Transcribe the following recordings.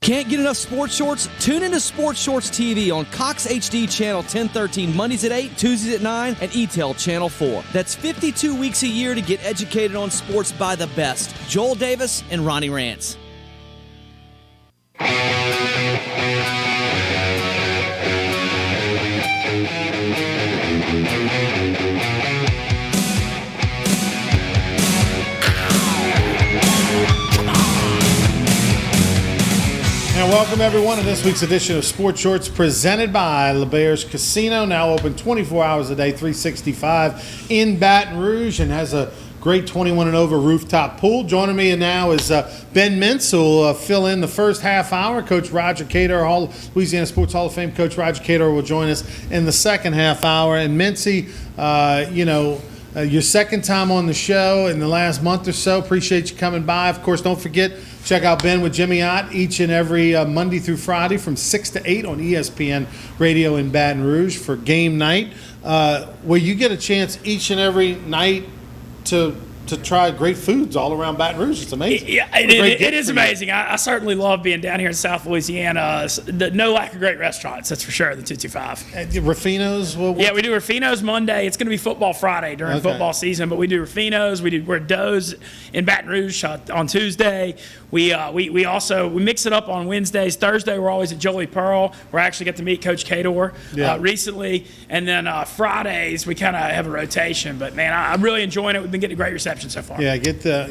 Can't get enough sports shorts? Tune into Sports Shorts TV on Cox HD Channel 1013 Mondays at 8, Tuesdays at 9, and ETEL Channel 4. That's 52 weeks a year to get educated on sports by the best. Joel Davis and Ronnie Rance. And welcome everyone to this week's edition of Sports Shorts presented by LeBears Casino, now open 24 hours a day, 365 in Baton Rouge, and has a great 21 and over rooftop pool. Joining me now is Ben Mintz, who will fill in the first half hour. Coach Roger Cador, Louisiana Sports Hall of Fame Coach Roger Cador will join us in the second half hour. And Mintzy, your second time on the show in the last month or so. Appreciate you coming by. Of course, don't forget, check out Ben with Jimmy Ott each and every Monday through Friday from 6 to 8 on ESPN Radio in Baton Rouge for game night, where you get a chance each and every night to try great foods all around Baton Rouge. It's amazing. Yeah, it is amazing. I certainly love being down here in South Louisiana. No lack of great restaurants, that's for sure, the 225. Rufino's? Yeah, we do Rufino's Monday. It's going to be football Friday during football season, but we do Rufino's. We're at Doe's in Baton Rouge on Tuesday. We mix it up on Wednesdays. Thursday, we're always at Jolie Pearl. We actually got to meet Coach Cador recently. And then Fridays, we kind of have a rotation. But, man, I'm really enjoying it. We've been getting a great reception so far. Yeah, get the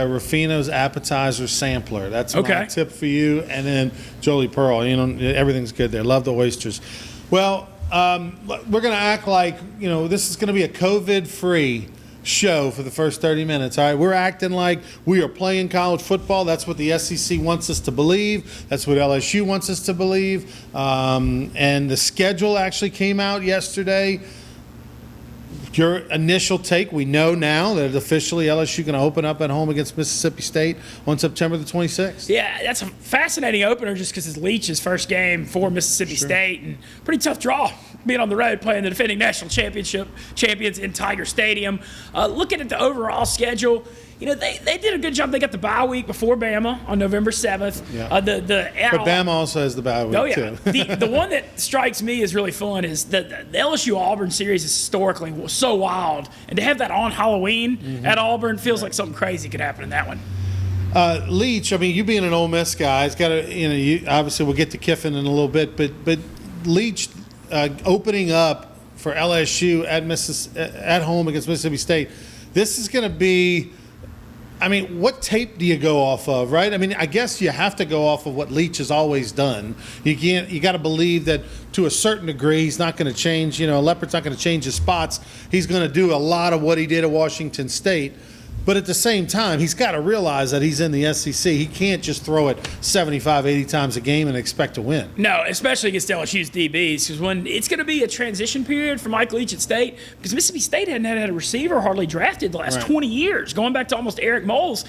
Rufino's appetizer sampler. That's my tip for you. And then Jolie Pearl. Everything's good there. Love the oysters. Well, we're going to act like, this is going to be a COVID-free show for the first 30 minutes. All right, we're acting like we are playing college football. That's what the SEC wants us to believe. That's what LSU wants us to believe. And the schedule actually came out yesterday. Your initial take, we know now that officially LSU going to open up at home against Mississippi State on September the 26th. Yeah, that's a fascinating opener just because it's Leach's first game for Mississippi State, and pretty tough draw being on the road playing the defending national championship champions in Tiger Stadium. Looking at the overall schedule, they did a good job. They got the bye week before Bama on November 7th. Yeah. But Bama also has the bye week, too. The one that strikes me as really fun is the LSU-Auburn series is historically so wild. And to have that on Halloween at Auburn feels like something crazy could happen in that one. Leach, you being an Ole Miss guy, it's got to, obviously we'll get to Kiffin in a little bit, but Leach opening up for LSU at home against Mississippi State, this is going to be, what tape do you go off of, right? I guess you have to go off of what Leach has always done. You got to believe that to a certain degree he's not going to change, Leopard's not going to change his spots. He's going to do a lot of what he did at Washington State. But at the same time, he's got to realize that he's in the SEC. He can't just throw it 75, 80 times a game and expect to win. No, especially against LSU's DBs, because when it's going to be a transition period for Mike Leach at State, because Mississippi State hadn't had a receiver hardly drafted the last 20 years, going back to almost Eric Moles.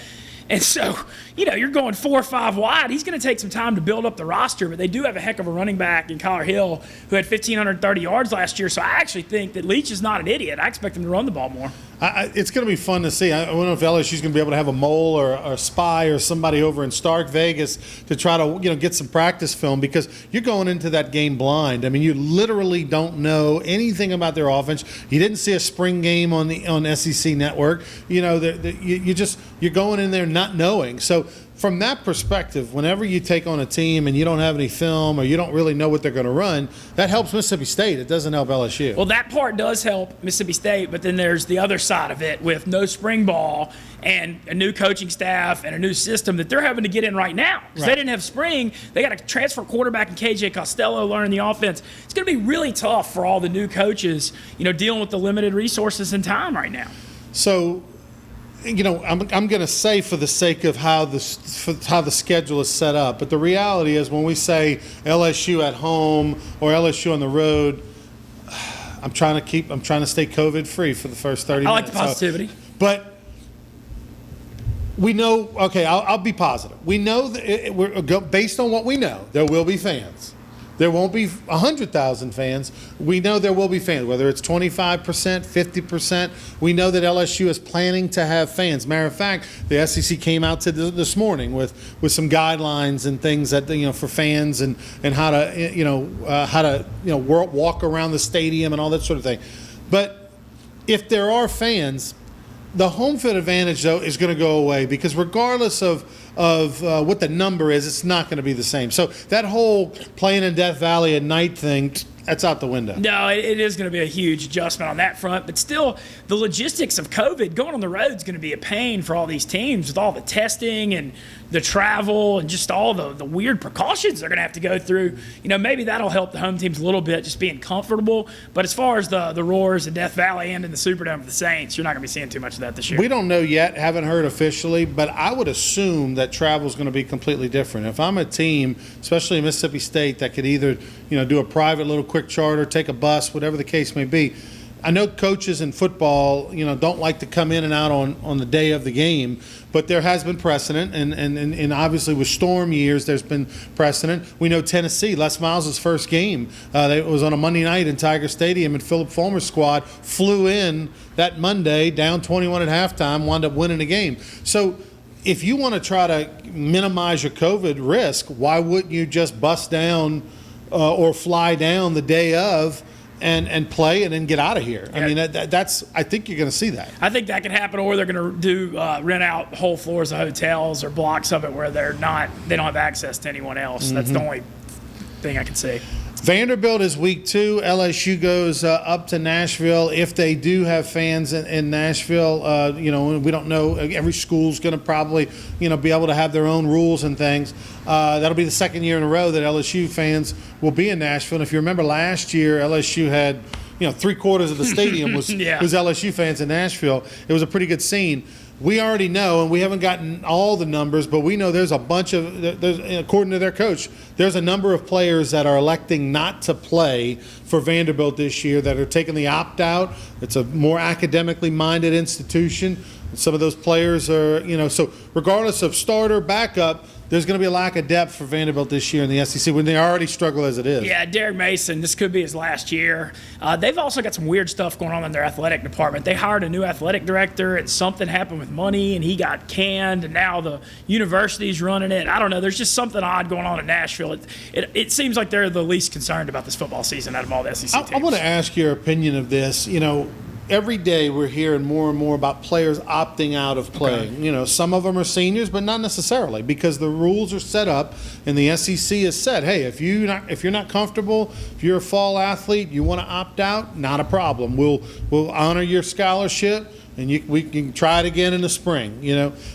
And so, you're going 4 or 5 wide. He's going to take some time to build up the roster, but they do have a heck of a running back in Kyler Hill who had 1,530 yards last year. So I actually think that Leach is not an idiot. I expect him to run the ball more. It's going to be fun to see. I don't know if LSU's going to be able to have a mole or a spy or somebody over in Stark Vegas to try to get some practice film, because you're going into that game blind. You literally don't know anything about their offense. You didn't see a spring game on SEC Network. You're going in there not knowing. So from that perspective, whenever you take on a team and you don't have any film or you don't really know what they're going to run, that helps Mississippi State. It doesn't help LSU. Well, that part does help Mississippi State, but then there's the other side of it with no spring ball and a new coaching staff and a new system that they're having to get in right now. Because they didn't have spring. They got a transfer quarterback in KJ Costello learning the offense. It's going to be really tough for all the new coaches, dealing with the limited resources and time right now. So, I'm going to say for the sake of how the schedule is set up, but the reality is when we say LSU at home or LSU on the road, I'm trying to stay COVID free for the first 30 minutes. I like the positivity. But we know, I'll be positive. We know that based on what we know, there will be fans. There won't be 100,000 fans. We know there will be fans, whether it's 25%, 50%. We know that LSU is planning to have fans. Matter of fact, the SEC came out this morning with some guidelines and things that for fans and how to walk around the stadium and all that sort of thing. But if there are fans, the home field advantage, though, is going to go away because regardless of what the number is, it's not going to be the same. So that whole playing in Death Valley at night thing, that's out the window. No, it is going to be a huge adjustment on that front. But still, the logistics of COVID, going on the road is going to be a pain for all these teams with all the testing and the travel and just all the weird precautions they're going to have to go through. Maybe that'll help the home teams a little bit, just being comfortable. But as far as the Roars in Death Valley and in the Superdome for the Saints, you're not going to be seeing too much of that this year. We don't know yet, haven't heard officially, but I would assume that travel is going to be completely different. If I'm a team, especially in Mississippi State, that could either do a private little quick charter, take a bus, whatever the case may be. I know coaches in football, don't like to come in and out on the day of the game, but there has been precedent, and obviously with storm years, there's been precedent. We know Tennessee, Les Miles' first game, it was on a Monday night in Tiger Stadium, and Philip Fulmer's squad flew in that Monday, down 21 at halftime, wound up winning the game. So if you want to try to minimize your COVID risk, why wouldn't you just bust down or fly down the day of and play and then get out of here? Yeah. I mean, that's. I think you're going to see that. I think that can happen, or they're going to do rent out whole floors of hotels or blocks of it where they don't have access to anyone else. Mm-hmm. That's the only thing I can see. Vanderbilt is week 2. LSU goes up to Nashville. If they do have fans in Nashville, we don't know. Every school's going to probably, be able to have their own rules and things. That'll be the second year in a row that LSU fans will be in Nashville. And if you remember last year, LSU had, 3/4 of the stadium was LSU fans in Nashville. It was a pretty good scene. We already know, and we haven't gotten all the numbers, but we know there's a bunch of, according to their coach, there's a number of players that are electing not to play for Vanderbilt this year that are taking the opt-out. It's a more academically minded institution. Some of those players are, so regardless of starter, backup, there's going to be a lack of depth for Vanderbilt this year in the SEC when they already struggle as it is. Yeah, Derek Mason, this could be his last year. They've also got some weird stuff going on in their athletic department. They hired a new athletic director, and something happened with money, and he got canned, and now the university's running it. I don't know. There's just something odd going on in Nashville. It seems like they're the least concerned about this football season out of all the SEC teams. I want to ask your opinion of this. Every day we're hearing more and more about players opting out of playing. Okay. Some of them are seniors, but not necessarily, because the rules are set up and the SEC has said, hey, if you're not comfortable, if you're a fall athlete, you want to opt out, not a problem. We'll honor your scholarship and we can try it again in the spring.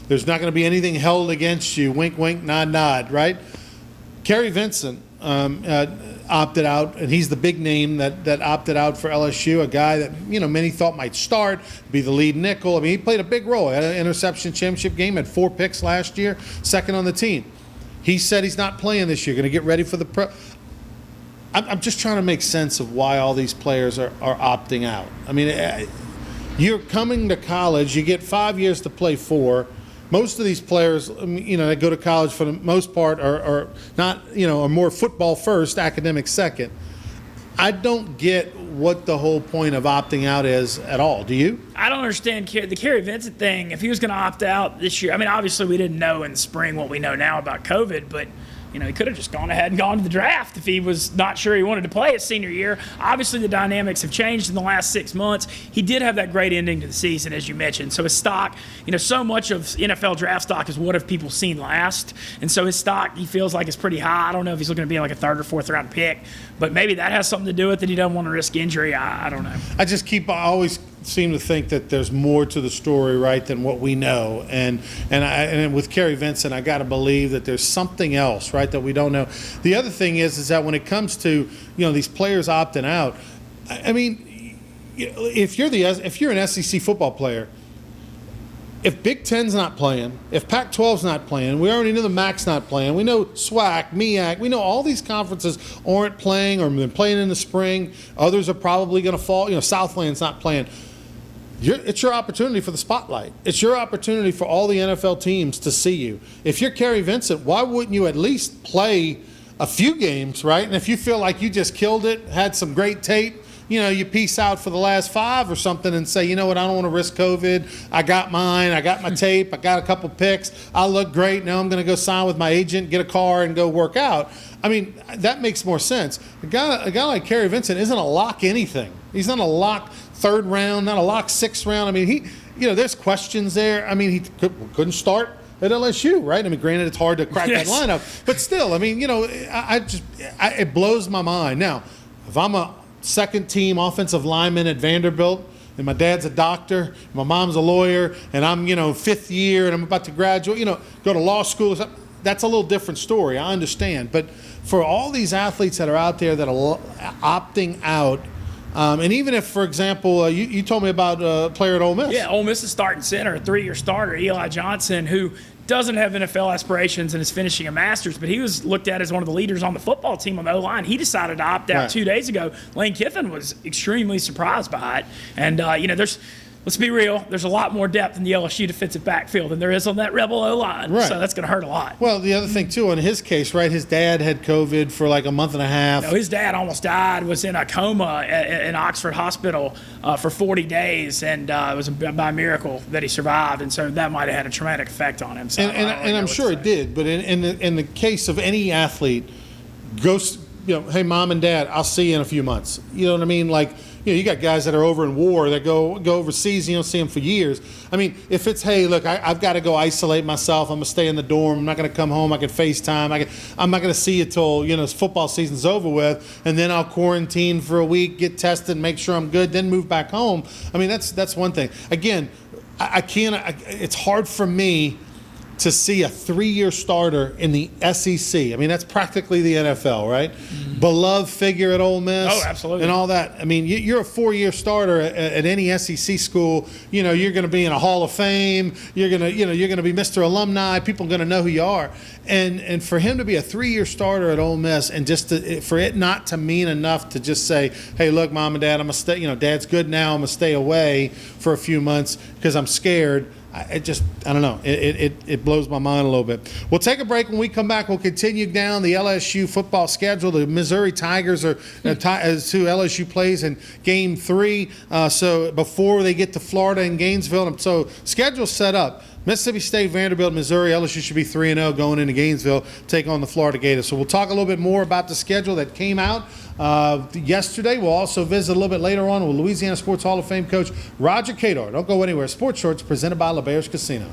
There's not going to be anything held against you. Wink, wink, nod, nod, right? Kerry Vincent opted out, and he's the big name that opted out for LSU, a guy that many thought might start, be the lead nickel. I mean, he played a big role. Had an interception championship game, had 4 picks last year, second on the team. He said he's not playing this year, going to get ready for the pro. I'm just trying to make sense of why all these players are opting out. I mean, you're coming to college, you get 5 years to play 4. Most of these players, that go to college for the most part are not, are more football first, academic second. I don't get what the whole point of opting out is at all. Do you? I don't understand the Kerry Vincent thing. If he was going to opt out this year, I mean, obviously we didn't know in the spring what we know now about COVID, but he could have just gone ahead and gone to the draft if he was not sure he wanted to play his senior year. Obviously, the dynamics have changed in the last 6 months. He did have that great ending to the season, as you mentioned. So his stock, so much of NFL draft stock is what have people seen last. And so his stock, he feels like, is pretty high. I don't know if he's looking to be like a 3rd or 4th round pick, but maybe that has something to do with it. He doesn't want to risk injury. I don't know. I always seem to think that there's more to the story, right, than what we know. And with Kerry Vincent, I got to believe that there's something else, right, that we don't know. The other thing is that when it comes to these players opting out, I mean, if you're an SEC football player, if Big Ten's not playing, if Pac-12's not playing, we already know the MAC's not playing. We know SWAC, MEAC, we know all these conferences aren't playing or been playing in the spring. Others are probably going to fall. Southland's not playing. It's your opportunity for the spotlight. It's your opportunity for all the NFL teams to see you. If you're Kerry Vincent, why wouldn't you at least play a few games, right? And if you feel like you just killed it, had some great tape, you peace out for the last 5 or something and say, you know what, I don't want to risk COVID. I got mine. I got my tape. I got a couple picks. I look great. Now I'm going to go sign with my agent, get a car, and go work out. I mean, that makes more sense. A guy like Kerry Vincent isn't a lock anything. He's not a lock 3rd round, not a lock 6th round. I mean, there's questions there. I mean, he couldn't start at LSU, right? I mean, granted, it's hard to crack that lineup, but still, I mean, it blows my mind. Now, if I'm a second-team offensive lineman at Vanderbilt, and my dad's a doctor, my mom's a lawyer, and I'm, 5th year, and I'm about to graduate, go to law school, that's a little different story. I understand. But for all these athletes that are out there that are opting out, and even if, for example, you told me about a player at Ole Miss. Yeah, Ole Miss is starting center, a 3-year starter, Eli Johnson, who doesn't have NFL aspirations and is finishing a master's, but he was looked at as one of the leaders on the football team on the O-line. He decided to opt out 2 days ago. Lane Kiffin was extremely surprised by it. And, let's be real, there's a lot more depth in the LSU defensive backfield than there is on that Rebel O-line. Right. So that's going to hurt a lot. Well, the other thing, too, in his case, right, his dad had COVID for like a month and a half. No, his dad almost died, was in a coma in Oxford Hospital for 40 days, and it was by miracle that he survived, and so that might have had a traumatic effect on him. So and I'm sure it did, but in the case of any athlete, hey, mom and dad, I'll see you in a few months. You know what I mean? Like, you got guys that are over in war that go overseas, you don't see them for years. I mean, if it's, hey, look, I've got to go isolate myself. I'm going to stay in the dorm. I'm not going to come home. I can FaceTime. I'm not going to see you till, football season's over with, and then I'll quarantine for a week, get tested, make sure I'm good, then move back home. I mean, that's one thing. Again, it's hard for me to see a 3-year starter in the SEC. I mean, that's practically the NFL, right? Mm-hmm. Beloved figure at Ole Miss. Oh, absolutely. And all that. I mean, you're a 4-year starter at any SEC school. You're going to be in a Hall of Fame. You're going to be Mr. Alumni. People are going to know who you are. And for him to be a 3-year starter at Ole Miss and for it not to mean enough to just say, hey, look, mom and dad, I'm going to stay, dad's good now. I'm going to stay away for a few months because I'm scared. I don't know. It blows my mind a little bit. We'll take a break. When we come back, we'll continue down the LSU football schedule. The Missouri Tigers are as who LSU plays in Game 3. So before they get to Florida and Gainesville, so schedule set up. Mississippi State, Vanderbilt, Missouri. LSU should be 3-0 going into Gainesville, take on the Florida Gators. So we'll talk a little bit more about the schedule that came out yesterday. We'll also visit a little bit later on with Louisiana Sports Hall of Fame coach Roger Cador. Don't go anywhere. Sports Shorts presented by LeBears Casino.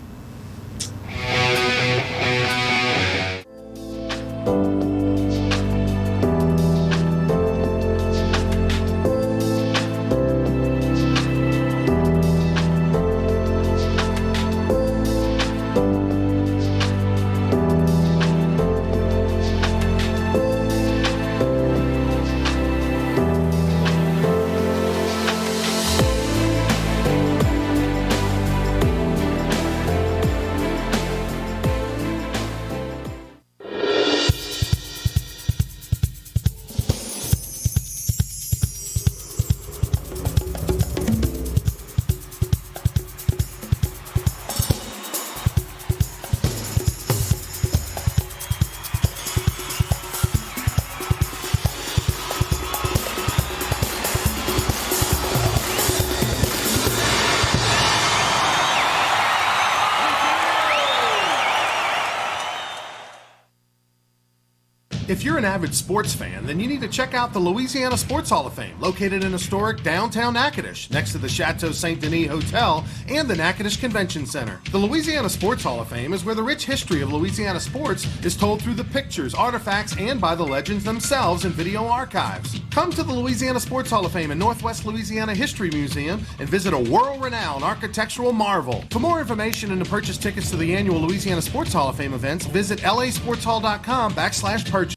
If you're an avid sports fan, then you need to check out the Louisiana Sports Hall of Fame, located in historic downtown Natchitoches, next to the Chateau St. Denis Hotel and the Natchitoches Convention Center. The Louisiana Sports Hall of Fame is where the rich history of Louisiana sports is told through the pictures, artifacts, and by the legends themselves in video archives. Come to the Louisiana Sports Hall of Fame and Northwest Louisiana History Museum and visit a world-renowned architectural marvel. For more information and to purchase tickets to the annual Louisiana Sports Hall of Fame events, visit lasportshall.com/purchase.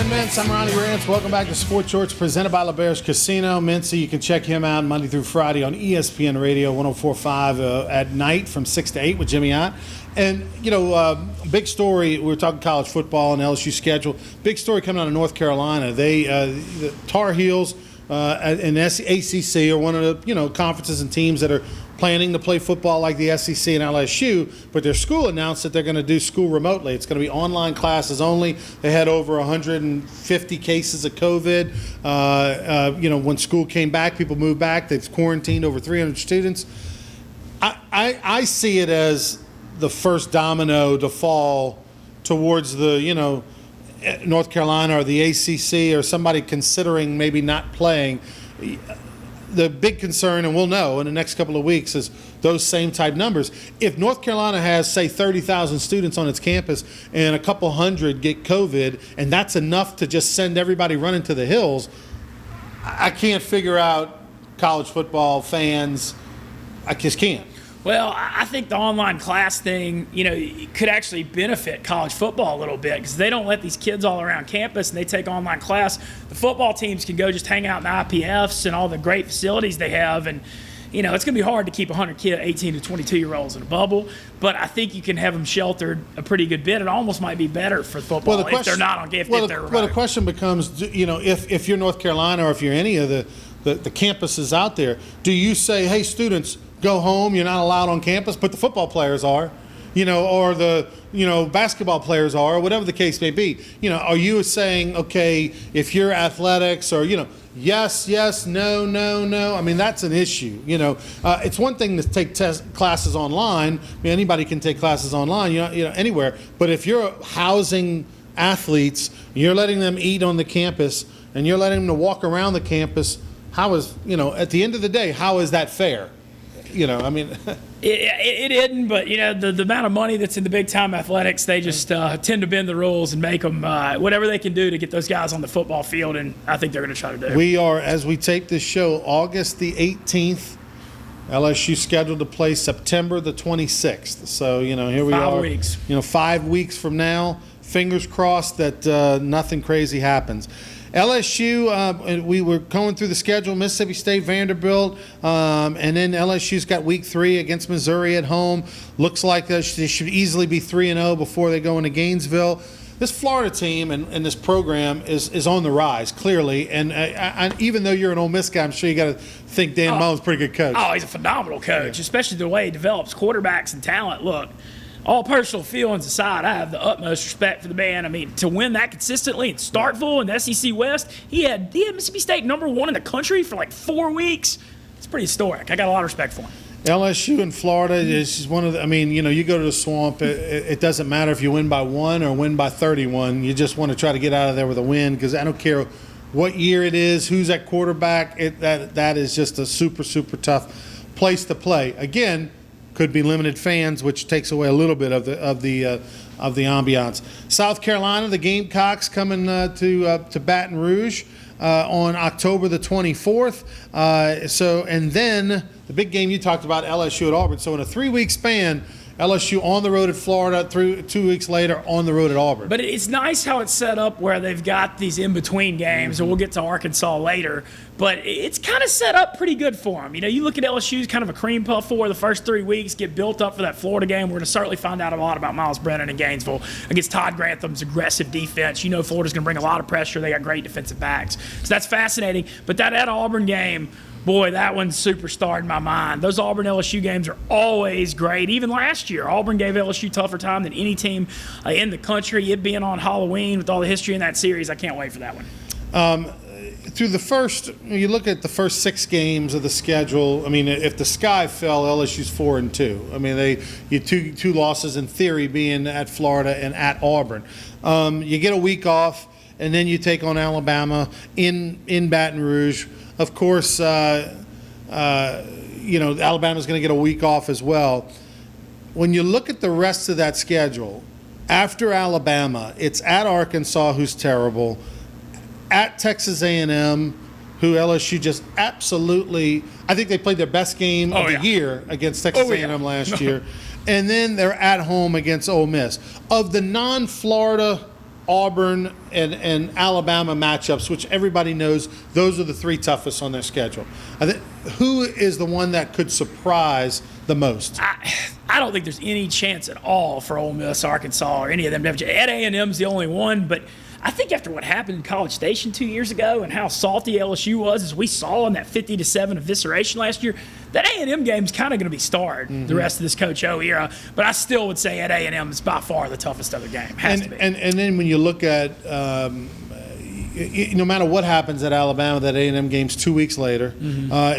Ryan Mintz. I'm Ronnie Rance. Welcome back to Sports Shorts presented by LeBear's Casino. Mintzy, you can check him out Monday through Friday on ESPN Radio 104.5 at night from 6 to 8 with Jimmy Ott. And, big story, we were talking college football and LSU schedule. Big story coming out of North Carolina. The Tar Heels and ACC are one of the, conferences and teams that are planning to play football like the SEC and LSU, but their school announced that they're going to do school remotely. It's going to be online classes only. They had over 150 cases of COVID. When school came back, people moved back. They've quarantined over 300 students. I see it as the first domino to fall towards the, North Carolina or the ACC or somebody considering maybe not playing. The big concern, and we'll know in the next couple of weeks, is those same type numbers. If North Carolina has, say, 30,000 students on its campus and a couple hundred get COVID, and that's enough to just send everybody running to the hills, I can't figure out college football fans. I just can't. Well, I think the online class thing, could actually benefit college football a little bit because they don't let these kids all around campus and they take online class. The football teams can go just hang out in the IPFs and all the great facilities they have. And, it's going to be hard to keep 100 18 to 22-year-olds in a bubble. But I think you can have them sheltered a pretty good bit. It almost might be better for football if they're not on game. Well, the question becomes, if you're North Carolina or if you're any of the campuses out there, do you say, hey, students, go home, you're not allowed on campus, but the football players are, or the, basketball players are, or whatever the case may be. Are you saying, okay, if you're athletics or, yes, no. I mean, that's an issue. It's one thing to take classes online. I mean, anybody can take classes online, anywhere. But if you're housing athletes, you're letting them eat on the campus, and you're letting them walk around the campus, how is, at the end of the day, how is that fair? It isn't, but the amount of money that's in the big time athletics, they just tend to bend the rules and make them whatever they can do to get those guys on the football field, and I think they're going to try to do. We are, as we tape this show, August the 18th. LSU scheduled to play September the 26th. So here we are. 5 weeks. 5 weeks from now. Fingers crossed that nothing crazy happens. LSU, we were going through the schedule, Mississippi State, Vanderbilt, and then LSU's got week 3 against Missouri at home. Looks like they should easily be 3-0 before they go into Gainesville. This Florida team and this program is on the rise, clearly. And even though you're an Ole Miss guy, I'm sure you got to think Dan Mullen's a pretty good coach. Oh, he's a phenomenal coach, especially the way he develops quarterbacks and talent. Look, all personal feelings aside, I have the utmost respect for the man. I mean, to win that consistently in Starkville and the SEC West, he had Mississippi State #1 in the country for like 4 weeks. It's pretty historic. I got a lot of respect for him. LSU in Florida is one of the, you go to the Swamp, it doesn't matter if you win by 1 or win by 31. You just want to try to get out of there with a win because I don't care what year it is, who's at quarterback. That is just a super, super tough place to play. Again, could be limited fans, which takes away a little bit of the ambiance. South Carolina, the Gamecocks coming to Baton Rouge on October the 24th. And then the big game you talked about, LSU at Auburn. So in a 3-week span, LSU on the road at Florida, 2 weeks later on the road at Auburn. But it's nice how it's set up where they've got these in-between games, and we'll get to Arkansas later. But it's kind of set up pretty good for them. You look at LSU's kind of a cream puff for the first 3 weeks, get built up for that Florida game. We're going to certainly find out a lot about Miles Brennan in Gainesville against Todd Grantham's aggressive defense. Florida's going to bring a lot of pressure. They got great defensive backs. So that's fascinating. But that at Auburn game, boy, that one's superstar in my mind. Those Auburn-LSU games are always great. Even last year, Auburn gave LSU tougher time than any team in the country. It being on Halloween with all the history in that series, I can't wait for that one. You look at the first 6 games of the schedule. If the sky fell, LSU's 4-2. You two losses in theory being at Florida and at Auburn. You get a week off, and then you take on Alabama in Baton Rouge. Of course, Alabama's going to get a week off as well. When you look at the rest of that schedule, after Alabama, it's at Arkansas, who's terrible, at Texas A&M, who LSU just absolutely – I think they played their best game of the year against Texas A&M last year. And then they're at home against Ole Miss. Of the non-Florida Auburn, and Alabama matchups, which everybody knows those are the three toughest on their schedule. Who is the one that could surprise the most? I don't think there's any chance at all for Ole Miss, Arkansas, or any of them. Ed A&M's the only one, but I think after what happened in College Station 2 years ago and how salty LSU was, as we saw in that 50-7 evisceration last year, that A&M game's kind of going to be starred the rest of this Coach O era. But I still would say at A&M is by far the toughest other game. Has to be. And then when you look at no matter what happens at Alabama, that A&M game's 2 weeks later.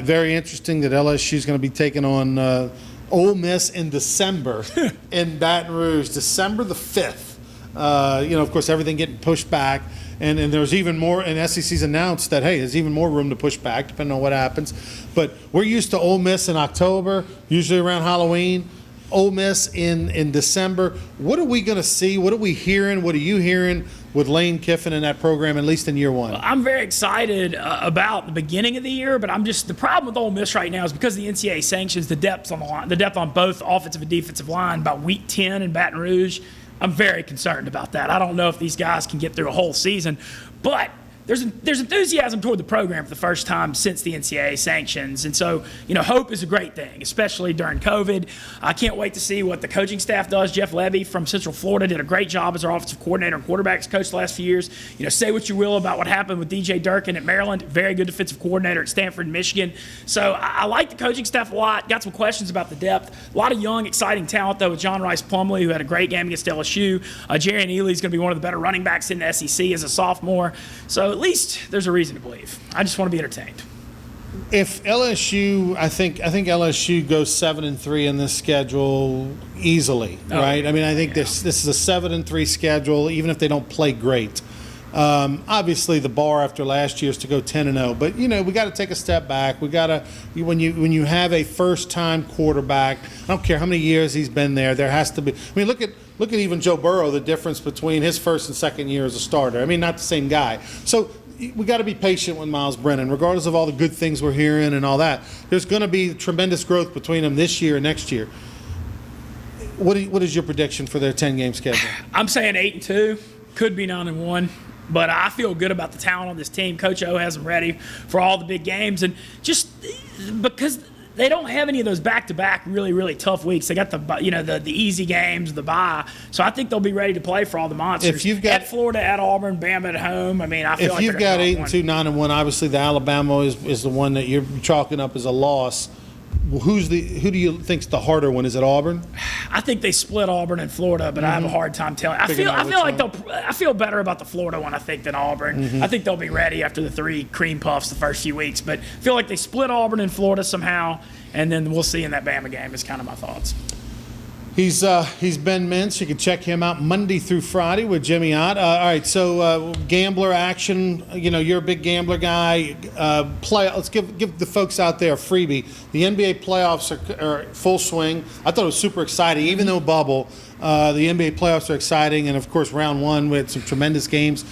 Very interesting that LSU is going to be taking on Ole Miss in December in Baton Rouge, December the 5th. Of course, everything getting pushed back, and there's even more. And SEC's announced that, hey, there's even more room to push back, depending on what happens. But we're used to Ole Miss in October, usually around Halloween. Ole Miss in December. What are we going to see? What are we hearing? What are you hearing with Lane Kiffin and that program, at least in year one? I'm very excited about the beginning of the year, but the problem with Ole Miss right now is because of the NCAA sanctions, the depth on the line, the depth on both offensive and defensive line by week 10 in Baton Rouge. I'm very concerned about that. I don't know if these guys can get through a whole season, but there's enthusiasm toward the program for the first time since the NCAA sanctions. And so, hope is a great thing, especially during COVID. I can't wait to see what the coaching staff does. Jeff Levy from Central Florida did a great job as our offensive coordinator and quarterbacks coach the last few years. Say what you will about what happened with DJ Durkin at Maryland, very good defensive coordinator at Stanford, Michigan. So I like the coaching staff a lot. Got some questions about the depth. A lot of young, exciting talent, though, with John Rice Plumlee, who had a great game against LSU. Jerry Neely is going to be one of the better running backs in the SEC as a sophomore. So at least there's a reason to believe. I just want to be entertained. If LSU, I think LSU goes 7-3 in this schedule easily, right? I mean, I think this is a 7-3 schedule, even if they don't play great. Obviously, the bar after last year is to go 10-0, but we got to take a step back. We got to when you have a first-time quarterback. I don't care how many years he's been there. There has to be. I mean, look at even Joe Burrow. The difference between his first and second year as a starter. I mean, not the same guy. So we got to be patient with Miles Brennan, regardless of all the good things we're hearing and all that. There's going to be tremendous growth between them this year and next year. What is your prediction for their 10-game schedule? I'm saying 8-2, could be 9-1. But I feel good about the talent on this team. Coach O has them ready for all the big games. And just because they don't have any of those back-to-back really, really tough weeks. They got the easy games, the bye. So I think they'll be ready to play for all the monsters. If you've got at Florida, at Auburn, Bama at home, I mean, I feel like if you've got 8-2, 9-1, obviously the Alabama is the one that you're chalking up as a loss. Who do you think's the harder one? Is it Auburn? I think they split Auburn and Florida, but I have a hard time telling. I feel better about the Florida one, I think, than Auburn. I think they'll be ready after the 3 cream puffs the first few weeks, but I feel like they split Auburn and Florida somehow, and then we'll see in that Bama game is kind of my thoughts. He's Ben Mintz. You can check him out Monday through Friday with Jimmy Ott. All right, so gambler action. You're a big gambler guy. Let's give the folks out there a freebie. The NBA playoffs are full swing. I thought it was super exciting, even though bubble. The NBA playoffs are exciting, and of course, round one we had some tremendous games.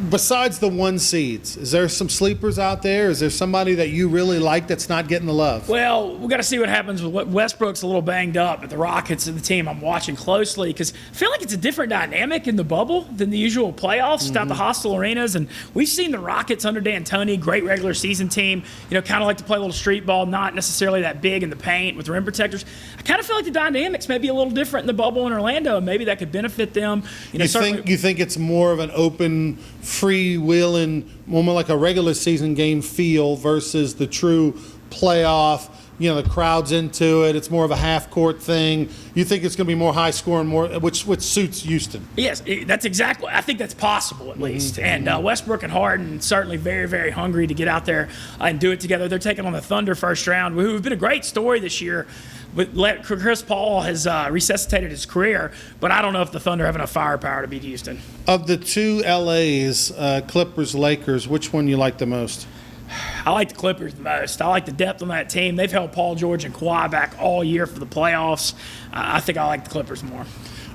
Besides the 1 seeds, is there some sleepers out there? Is there somebody that you really like that's not getting the love? Well, we've got to see what happens with Westbrook's a little banged up, but the Rockets are the team I'm watching closely because I feel like it's a different dynamic in the bubble than the usual playoffs without the hostile arenas. And we've seen the Rockets under D'Antoni, great regular season team, kind of like to play a little street ball, not necessarily that big in the paint with rim protectors. I kind of feel like the dynamics may be a little different in the bubble in Orlando, and maybe that could benefit them. You think it's more of an open, freewheeling, more like a regular season game feel versus the true playoff? The crowd's into it. It's more of a half-court thing. You think it's going to be more high-scoring, which suits Houston? Yes, that's exactly. I think that's possible at least. And Westbrook and Harden certainly very, very hungry to get out there and do it together. They're taking on the Thunder first round, who've been a great story this year. Chris Paul has resuscitated his career, but I don't know if the Thunder have enough firepower to beat Houston. Of the 2 LAs, Clippers, Lakers, which one you like the most? I like the Clippers the most. I like the depth on that team. They've held Paul George and Kawhi back all year for the playoffs. I think I like the Clippers more.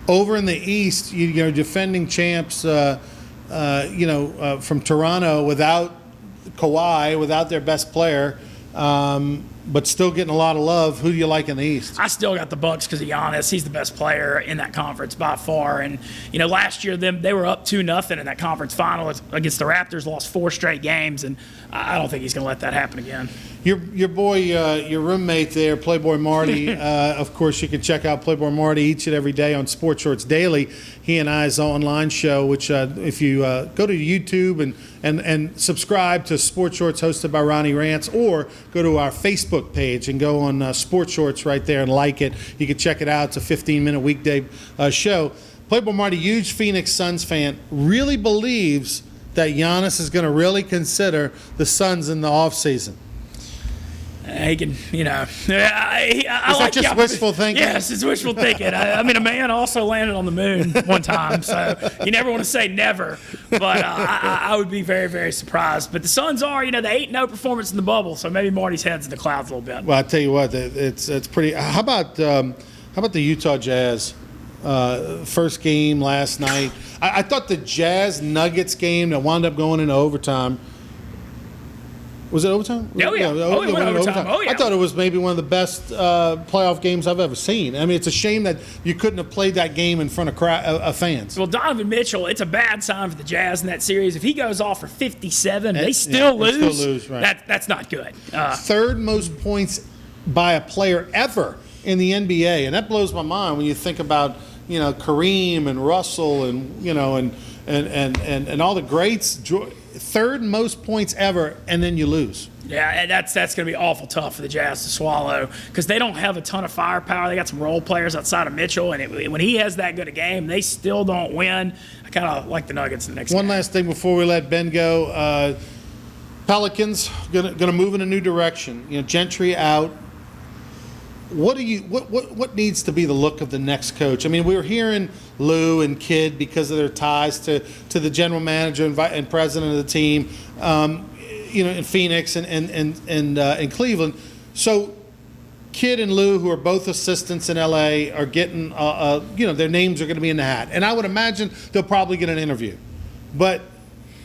Over in the East, defending champs, from Toronto without Kawhi, without their best player. but still getting a lot of love. Who do you like in the East? I still got the Bucks because of Giannis. He's the best player in that conference by far. And last year they were up 2-0 in that conference final against the Raptors, lost 4 straight games, and I don't think he's going to let that happen again. Your boy, your roommate there, Playboy Marty. Of course, you can check out Playboy Marty each and every day on Sports Shorts Daily. He and I's online show, which if you go to YouTube and subscribe to Sports Shorts hosted by Ronnie Rance, or go to our Facebook page and go on Sports Shorts right there and like it. You can check it out. It's a 15-minute weekday show. Playboy Marty, huge Phoenix Suns fan, really believes that Giannis is going to really consider the Suns in the offseason. He can, I Is that just wishful thinking? Yes, it's wishful thinking. I mean, a man also landed on the moon one time, so you never want to say never. But I would be very, very surprised. But the Suns are, the 8-0 performance in the bubble, so maybe Marty's head's in the clouds a little bit. Well, I tell you what, it's pretty. How about the Utah Jazz? First game last night. I thought the Jazz Nuggets game that wound up going into overtime. Was it overtime? Oh, yeah. It went overtime. Oh, yeah. I thought it was maybe one of the best playoff games I've ever seen. I mean, it's a shame that you couldn't have played that game in front of fans. Well, Donovan Mitchell, it's a bad sign for the Jazz in that series. If he goes off for 57, they still lose. They still lose, right. That's not good. Third most points by a player ever in the NBA, and that blows my mind when you think about Kareem and Russell and and all the greats. Third most points ever, and then you lose. Yeah, that's going to be awful tough for the Jazz to swallow because they don't have a ton of firepower. They got some role players outside of Mitchell, and when he has that good a game, they still don't win. I kind of like the Nuggets in the next game. One last thing before we let Ben go. Pelicans gonna move in a new direction. Gentry out. What needs to be the look of the next coach? I mean, we were hearing Lou and Kidd because of their ties to the general manager and president of the team, in Phoenix and Cleveland. So Kidd and Lou, who are both assistants in LA, are getting their names are going to be in the hat, and I would imagine they'll probably get an interview. But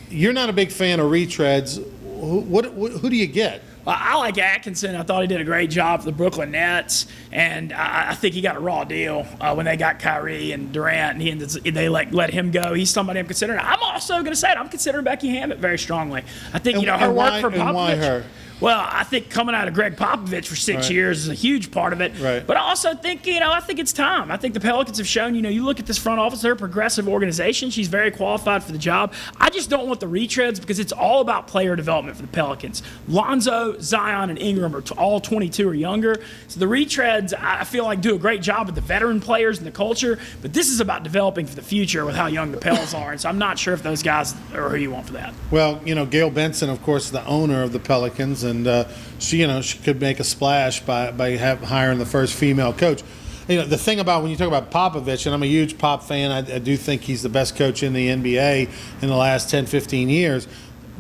you're not a big fan of retreads. Who do you get? I like Atkinson. I thought he did a great job for the Brooklyn Nets, and I think he got a raw deal when they got Kyrie and Durant, and they let him go. He's somebody I'm considering. I'm also going to say it. I'm considering Becky Hammond very strongly. I think her work for Popovich. And why her? Well, I think coming out of Greg Popovich for 6 years is a huge part of it. Right. But I also think, I think it's time. I think the Pelicans have shown, you look at this front office, they're a progressive organization. She's very qualified for the job. I just don't want the retreads because it's all about player development for the Pelicans. Lonzo, Zion, and Ingram are all 22 or younger. So the retreads, I feel like, do a great job with the veteran players and the culture. But this is about developing for the future with how young the Pels are. And so I'm not sure if those guys are who you want for that. Well, Gail Benson, of course, is the owner of the Pelicans, and she could make a splash by hiring the first female coach. The thing about when you talk about Popovich, and I'm a huge Pop fan, I do think he's the best coach in the NBA in the last 10, 15 years,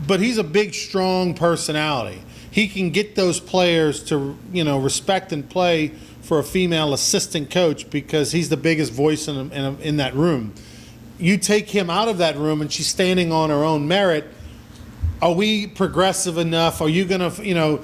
but he's a big, strong personality. He can get those players to, respect and play for a female assistant coach because he's the biggest voice in that room. You take him out of that room and she's standing on her own merit. Are we progressive enough? Are you going to,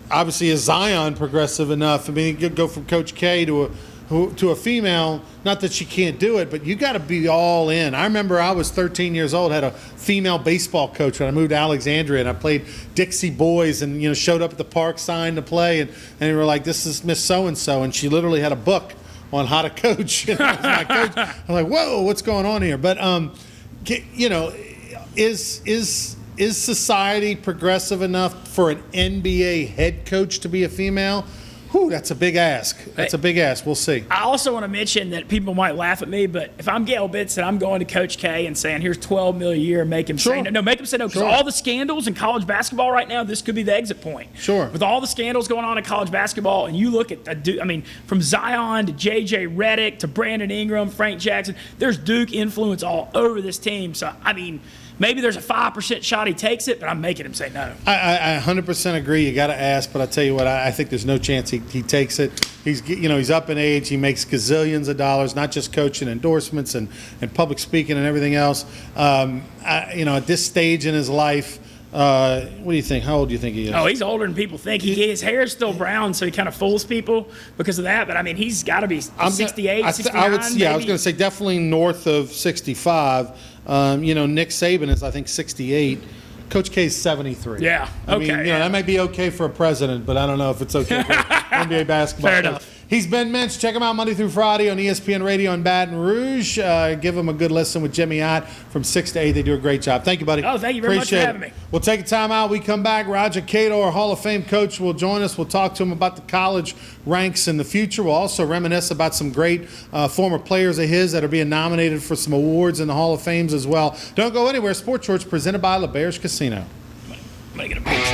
obviously is Zion progressive enough? I mean, you go from Coach K to a female, not that she can't do it, but you got to be all in. I remember I was 13 years old, had a female baseball coach when I moved to Alexandria, and I played Dixie Boys and, showed up at the park, signed to play, and they were like, this is Miss So-and-so, and she literally had a book on how to coach. Was my coach. I'm like, whoa, what's going on here? But, is society progressive enough for an NBA head coach to be a female? Whew, that's a big ask. That's a big ask. We'll see. I also want to mention that people might laugh at me, but if I'm Gail Benson, I'm going to Coach K and saying, here's $12 million a year, make him say no. No, make him say no, because all the scandals in college basketball right now, this could be the exit point. Sure. With all the scandals going on in college basketball, and you look at from Zion to J.J. Redick to Brandon Ingram, Frank Jackson, there's Duke influence all over this team. So, maybe there's a 5% shot he takes it, but I'm making him say no. I 100% agree. You got to ask, but I tell you what, I think there's no chance he takes it. He's up in age. He makes gazillions of dollars, not just coaching, endorsements and public speaking and everything else. At this stage in his life, What do you think? How old do you think he is? Oh, he's older than people think. His hair is still brown, so he kind of fools people because of that. But, I mean, he's got to be 68, 69, I was going to say definitely north of 65. Nick Saban is, I think, 68. Coach K is 73. Yeah, okay. I mean, that may be okay for a president, but I don't know if it's okay for NBA basketball. Fair coach. enough. He's Ben Minch. Check him out Monday through Friday on ESPN Radio in Baton Rouge. Give him a good listen with Jimmy Ott from 6 to 8. They do a great job. Thank you, buddy. Oh, thank you very much for having me. We'll take a time out. We come back. Roger Cador, Hall of Fame coach, will join us. We'll talk to him about the college ranks in the future. We'll also reminisce about some great former players of his that are being nominated for some awards in the Hall of Fames as well. Don't go anywhere. Sports Shorts presented by LeBears Casino. I'm going to get a picture.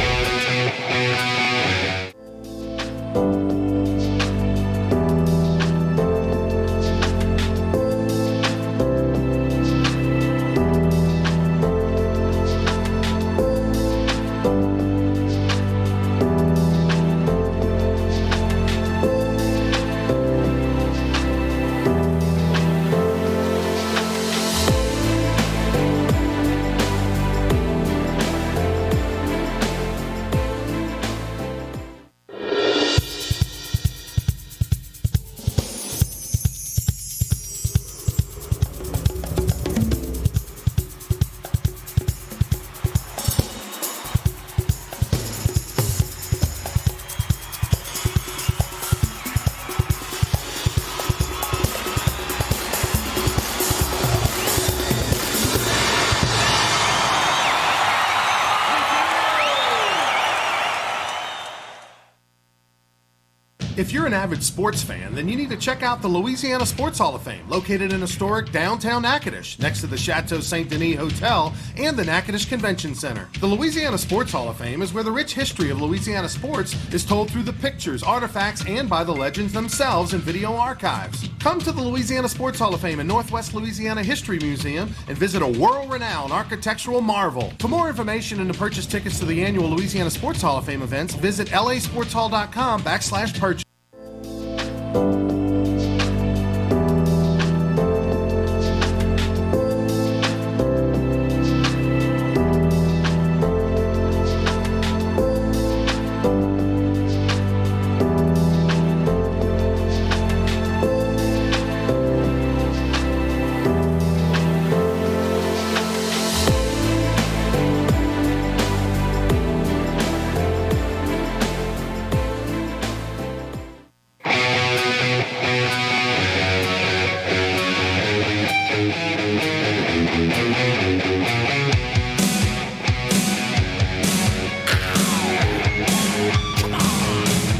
If you're an avid sports fan, then you need to check out the Louisiana Sports Hall of Fame, located in historic downtown Natchitoches, next to the Chateau Saint Denis Hotel and the Natchitoches Convention Center. The Louisiana Sports Hall of Fame is where the rich history of Louisiana sports is told through the pictures, artifacts, and by the legends themselves in video archives. Come to the Louisiana Sports Hall of Fame and Northwest Louisiana History Museum and visit a world-renowned architectural marvel. For more information and to purchase tickets to the annual Louisiana Sports Hall of Fame events, visit lasportshall.com/purchase.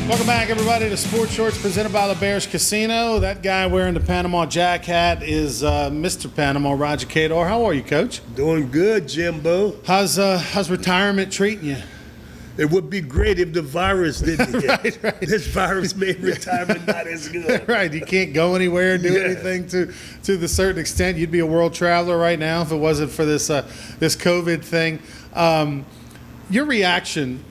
Welcome back, everybody, to Sports Shorts presented by LeBears Casino. That guy wearing the Panama Jack hat is Mr. Panama, Roger Cador. How are you, Coach? Doing good, Jimbo. How's retirement treating you? It would be great if the virus didn't hit. Right. This virus made retirement not as good. Right, you can't go anywhere, do anything to the certain extent. You'd be a world traveler right now if it wasn't for this this COVID thing. Your reaction,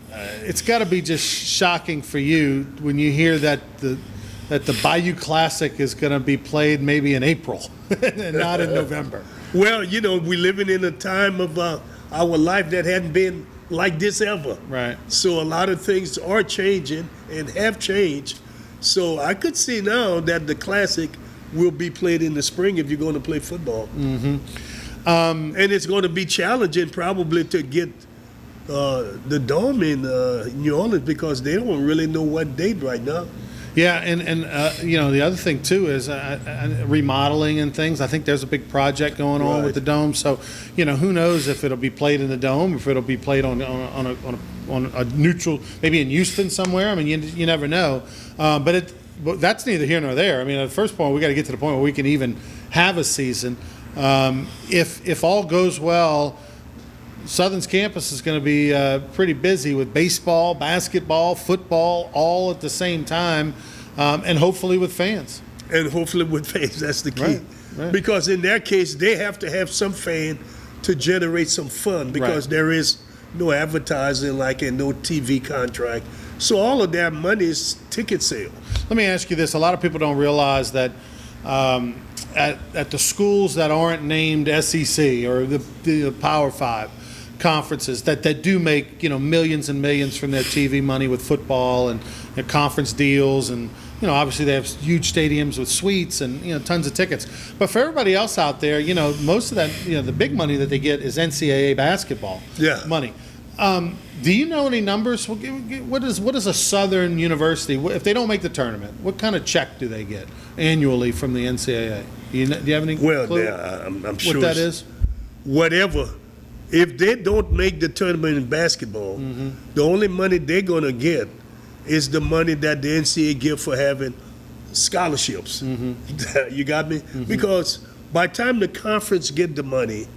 it's got to be just shocking for you when you hear that the Bayou Classic is going to be played maybe in April and not in November. Well, we're living in a time of our life that hadn't been like this ever. Right. So a lot of things are changing and have changed. So I could see now that the Classic will be played in the spring if you're going to play football. Mm-hmm. And it's going to be challenging probably to get the Dome in New Orleans because they don't really know what date right now. Yeah, and the other thing too is remodeling and things. I think there's a big project going on with the Dome. So, who knows if it'll be played in the Dome, if it'll be played on a neutral, maybe in Houston somewhere. I mean, you never know. But that's neither here nor there. I mean, at the first point, we got to get to the point where we can even have a season. If all goes well, Southern's campus is going to be pretty busy with baseball, basketball, football, all at the same time, and hopefully with fans. And hopefully with fans, that's the key. Right. Because in their case, they have to have some fan to generate some fun because there is no advertising and no TV contract. So all of that money is ticket sales. Let me ask you this. A lot of people don't realize that at the schools that aren't named SEC or the Power Five, conferences that do make millions and millions from their TV money with football and conference deals, and obviously they have huge stadiums with suites and tons of tickets. But for everybody else out there, most of that the big money that they get is NCAA basketball money. Do you know any numbers? What is a Southern University, if they don't make the tournament, what kind of check do they get annually from the NCAA? Do you have any clue I'm sure what that is? Whatever. If they don't make the tournament in basketball, the only money they're going to get is the money that the NCAA give for having scholarships. You got me? Because by the time the conference get the money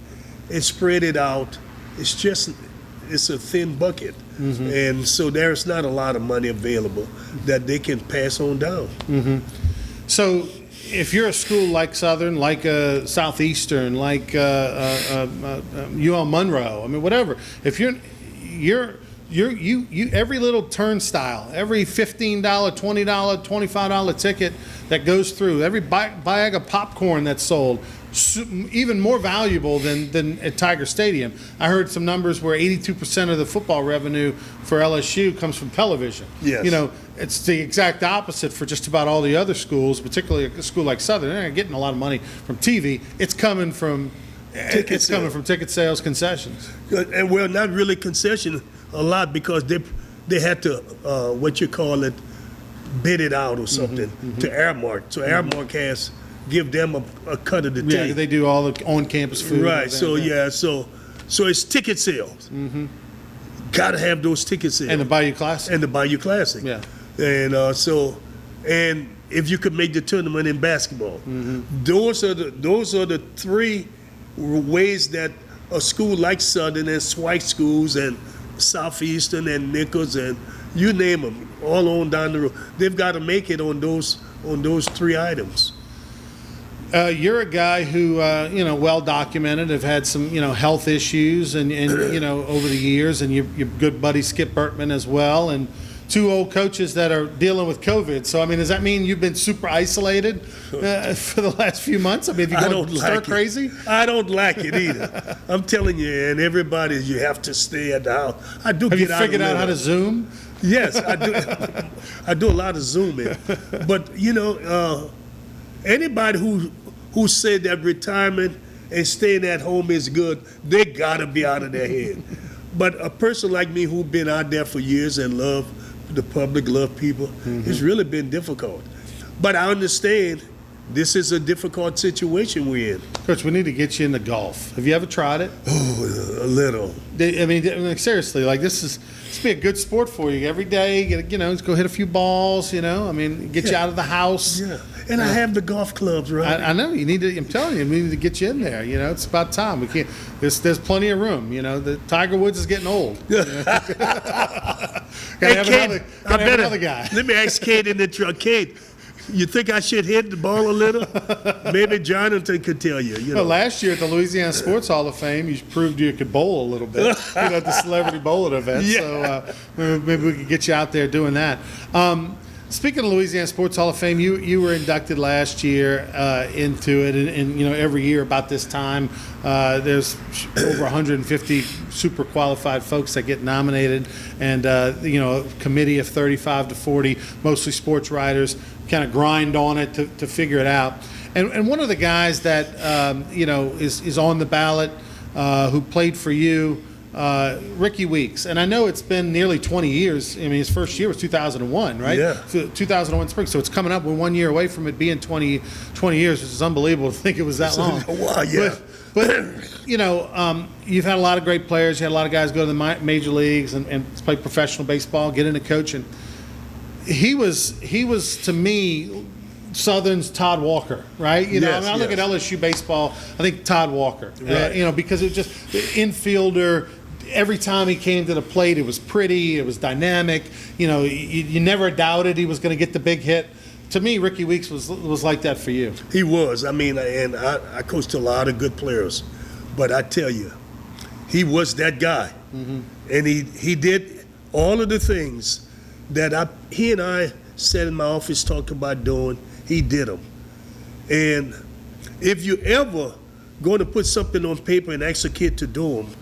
and spread it out, it's a thin bucket. And so there's not a lot of money available that they can pass on down. So if you're a school like Southern, like Southeastern, like UL Monroe, I mean, whatever, if you're every little turnstile, every $15, $20, $25 ticket that goes through, every bag of popcorn that's sold, even more valuable than at Tiger Stadium. I heard some numbers where 82% of the football revenue for LSU comes from television. Yes. It's the exact opposite for just about all the other schools, particularly a school like Southern. They're not getting a lot of money from TV. It's coming from ticket sales, concessions. And well, not really concession a lot, because they had to bid it out or something to Airmark. So Airmark has give them a cut of the Yeah, take. they do all the on-campus food. Right. So so it's ticket sales. Got to have those ticket sales. And the Bayou Classic. And the Bayou Classic. Yeah. And and if you could make the tournament in basketball, those are the three ways that a school like Southern and Swike schools and Southeastern and Nichols and you name them, all on down the road, they've got to make it on those three items. You're a guy who, well documented, have had some, health issues and over the years, and your good buddy Skip Bertman as well, and two old coaches that are dealing with COVID. So, I mean, does that mean you've been super isolated for the last few months? I mean, have you gone stir crazy? I don't like it either. I'm telling you, and everybody, you have to stay at the house. I do. Have you figured out how to Zoom? Yes, I do. I do a lot of Zooming, but anybody who said that retirement and staying at home is good, they gotta be out of their head. But a person like me who's been out there for years and love the public, love people, it's really been difficult. But I understand this is a difficult situation we're in. Coach, we need to get you into golf. Have you ever tried it? Oh, a little. I mean, seriously, like this be a good sport for you. Every day, just go hit a few balls. I mean, get you out of the house. Yeah, and I have the golf clubs, right? I know you need to. I'm telling you, we need to get you in there. It's about time. We can't. There's plenty of room. The Tiger Woods is getting old. Gotta have another guy. Let me ask Kate in the truck. Kate, you think I should hit the ball a little? Maybe Jonathan could tell you. Well, last year at the Louisiana Sports Hall of Fame, you proved you could bowl a little bit. At the celebrity bowling event. Yeah. So maybe we could get you out there doing that. Speaking of Louisiana Sports Hall of Fame, you were inducted last year into it, and every year about this time, there's over 150 super qualified folks that get nominated, and a committee of 35 to 40, mostly sports writers, kind of grind on it to figure it out. And one of the guys that is on the ballot who played for you. Ricky Weeks, and I know it's been nearly 20 years. I mean, his first year was 2001, right? Yeah. 2001 spring. So it's coming up. We're 1 year away from it being 20 years, which is unbelievable to think it was that long. Wow, yeah. But you've had a lot of great players. You had a lot of guys go to the major leagues and play professional baseball, get into coaching. He was to me Southern's Todd Walker, right? I look at LSU baseball. I think Todd Walker, right. Because it was just the infielder. Every time he came to the plate, it was pretty, it was dynamic. You never doubted he was going to get the big hit. To me, Ricky Weeks was like that for you. He was. I mean, and I coached a lot of good players, but I tell you, he was that guy, and he did all of the things that he and I sat in my office talking about doing. He did them. And if you ever going to put something on paper and ask a kid to do them,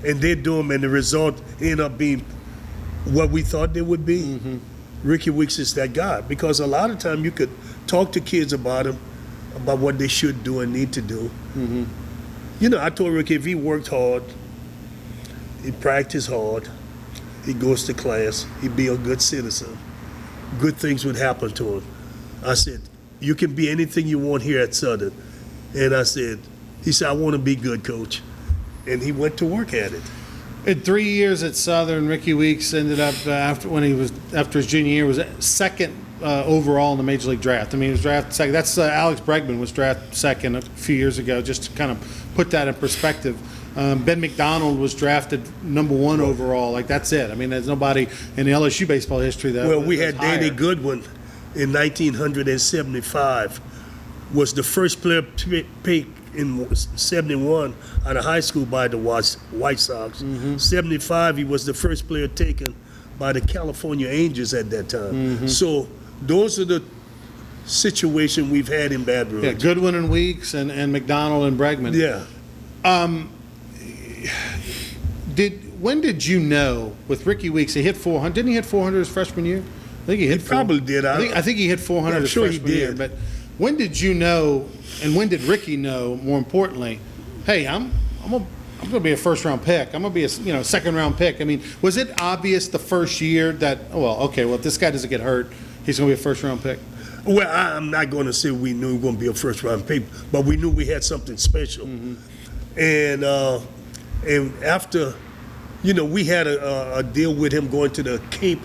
and they do them, and the result end up being what we thought they would be. Ricky Weeks is that guy, because a lot of time you could talk to kids about him, about what they should do and need to do. You know, I told Ricky if he worked hard, he practiced hard, he goes to class, he'd be a good citizen, good things would happen to him. I said, you can be anything you want here at Southern. And I said, he said, I want to be good, Coach. And he went to work at it. In 3 years at Southern, Ricky Weeks ended up after his junior year was second overall in the Major League draft. I mean, he was drafted second. That's Alex Bregman was drafted second a few years ago. Just to kind of put that in perspective. Ben McDonald was drafted number 1 overall. Like, that's it. I mean, there's nobody in the LSU baseball history that. Well, we had higher. Danny Goodwin in 1975. Was the first player picked in 71 out of high school by the White Sox. 75, he was the first player taken by the California Angels at that time. So those are the situations we've had in Baton Rouge. Yeah, Goodwin and Weeks and McDonald and Bregman. Yeah. When did you know with Ricky Weeks he hit 400? Didn't he hit 400 his freshman year? I think he hit. He probably did. I think he hit 400 I'm his sure he freshman year. did. But when did you know, and when did Ricky know? More importantly, hey, I'm going to be a first round pick. I'm going to be a second round pick. I mean, was it obvious the first year that if this guy doesn't get hurt, he's going to be a first round pick? Well, I'm not going to say we knew we were going to be a first round pick, but we knew we had something special. And after, we had a deal with him going to the Cape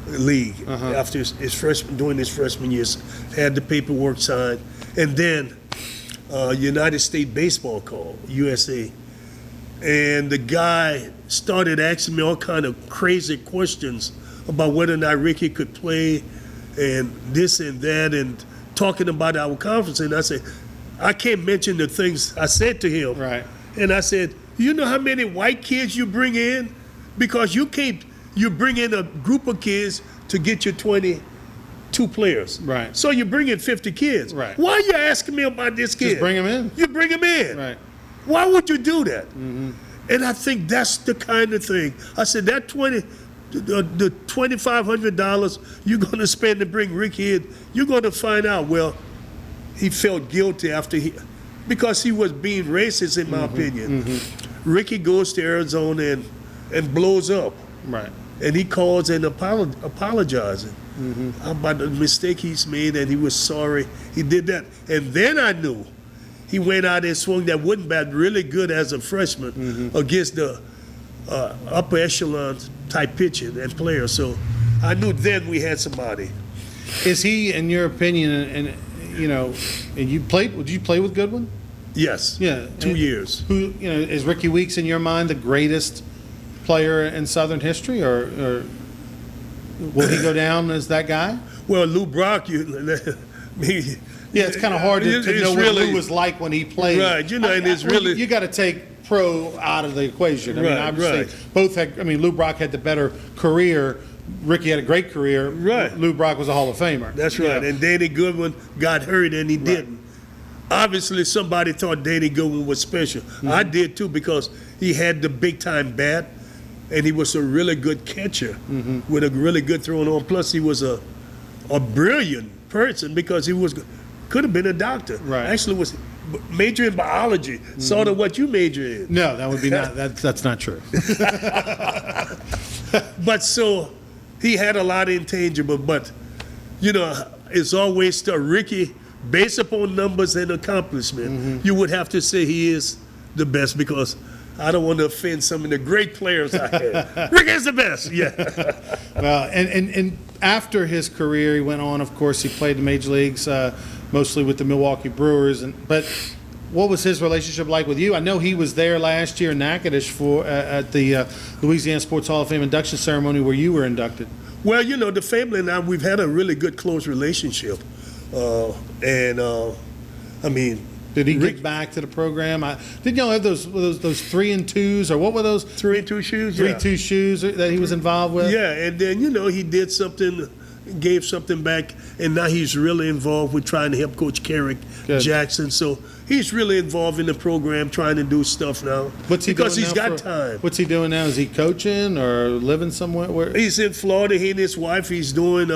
League after during his freshman years, had the paperwork signed, and then United States Baseball called, USA, and the guy started asking me all kind of crazy questions about whether or not Ricky could play and this and that, and talking about our conference. And I said, I can't mention the things I said to him. Right. And I said, you know how many white kids you bring in? Because you bring in a group of kids to get your 22 players. Right. So you bring in 50 kids. Right. Why are you asking me about this kid? Just bring him in. You bring him in. Right. Why would you do that? And I think that's the kind of thing. I said that the $2,500 you're going to spend to bring Ricky in, you're going to find out. Well, he felt guilty because he was being racist, in my opinion. Ricky goes to Arizona and blows up. Right. And he calls and apologizing about the mistake he's made, and he was sorry he did that. And then I knew he went out and swung that wooden bat really good as a freshman against the upper echelon type pitcher and player. So I knew then we had somebody. Is he, in your opinion, and you played? Would you play with Goodwin? Yes. Yeah. 2 years. Who is Ricky Weeks in your mind the greatest player in Southern history, or will he go down as that guy? Well, Lou Brock, it's kind of hard to know what Lou was like when he played. Right, and it's really you got to take pro out of the equation. I mean, obviously, both had. I mean, Lou Brock had the better career. Ricky had a great career. Right. Lou Brock was a Hall of Famer. That's right. And Danny Goodwin got hurt and he didn't. Obviously, somebody thought Danny Goodwin was special. I did too, because he had the big time bat, and he was a really good catcher with a really good throwing arm. Plus, he was a brilliant person because he could have been a doctor. Right. Actually, was major in biology, sort of what you major in. No, that would be not. That's not true. But so he had a lot of intangible. But it's always still Ricky. Based upon numbers and accomplishment, you would have to say he is the best, because I don't want to offend some of the great players I had. Rick is the best, yeah. Well, and after his career, he went on. Of course, he played the major leagues, mostly with the Milwaukee Brewers. But what was his relationship like with you? I know he was there last year in Natchitoches at the Louisiana Sports Hall of Fame induction ceremony where you were inducted. Well, the family and I, we've had a really good, close relationship. Did he get back to the program? Did y'all have those 3 and 2s, or what were those? 3 and 2 shoes. 3-2 shoes that he was involved with. Yeah, and then he did something gave something back, and now he's really involved with trying to help Coach Carrick Good. Jackson. So he's really involved in the program, trying to do stuff now. What's he because doing he's now got time. What's he doing now? Is he coaching or living somewhere? He's in Florida. He and his wife. He's doing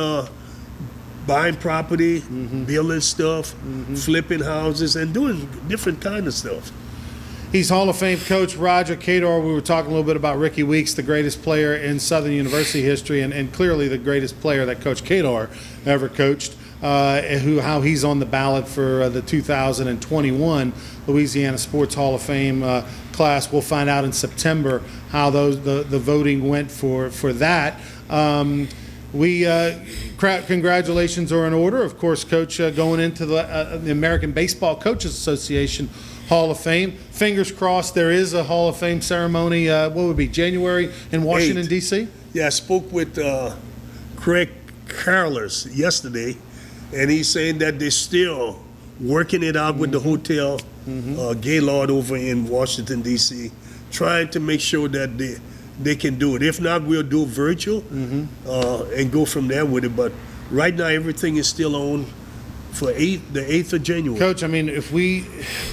buying property, building stuff, flipping houses, and doing different kind of stuff. He's Hall of Fame coach Roger Cador. We were talking a little bit about Ricky Weeks, the greatest player in Southern University history, and clearly the greatest player that Coach Cador ever coached. How he's on the ballot for the 2021 Louisiana Sports Hall of Fame class. We'll find out in September how the voting went for that. Congratulations are in order. Of course, Coach, going into the American Baseball Coaches Association Hall of Fame. Fingers crossed there is a Hall of Fame ceremony, what would it be, January in Washington, 8th. D.C.? Yeah, I spoke with Craig Carlers yesterday, and he's saying that they're still working it out with the hotel, Gaylord over in Washington, D.C., trying to make sure that they can do it. If not, we'll do virtual and go from there with it. But right now, everything is still on for the 8th of January. Coach, I mean, if we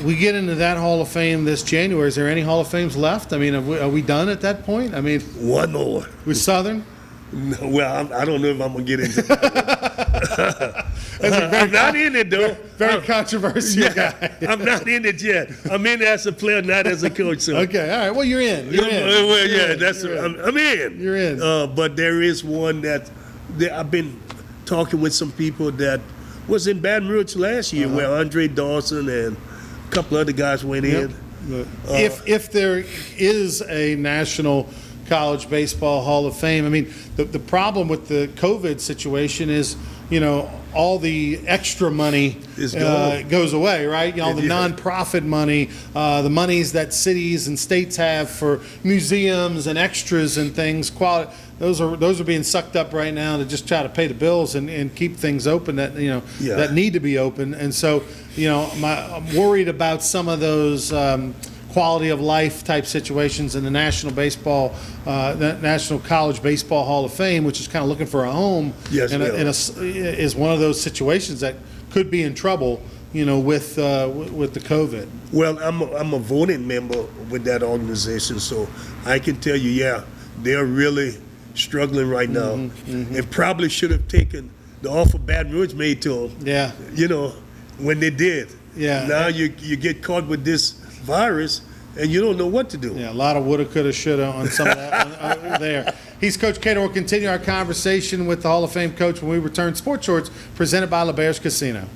get into that Hall of Fame this January, is there any Hall of Fames left? I mean, are we done at that point? I mean, one more. With Southern? No, well, I don't know if I'm going to get into that. I'm not in it, though. Very controversial guy. I'm not in it yet. I'm in as a player, not as a coach. So. Okay, all right. Well, you're in. Well, I'm in. You're in. But there is one that I've been talking with some people that was in Baton Rouge last year, where Andre Dawson and a couple other guys went in. If there is a National College Baseball Hall of Fame, I mean, the problem with the COVID situation is, all the extra money goes away, right? All the nonprofit money, the monies that cities and states have for museums and extras and things, those are being sucked up right now to just try to pay the bills and keep things open that that need to be open. And so I'm worried about some of those quality of life type situations in the the National College Baseball Hall of Fame, which is kind of looking for a home. Yes, is one of those situations that could be in trouble, with the COVID. Well, I'm a voting member with that organization, so I can tell you, they're really struggling right now, and probably should have taken the offer Baton Rouge made to them. When they did. Yeah. Now you get caught with this virus, and you don't know what to do. Yeah, a lot of woulda, coulda, shoulda on some of that there. He's Coach Cador. We'll continue our conversation with the Hall of Fame coach when we return. Sports Shorts presented by LeBears Casino.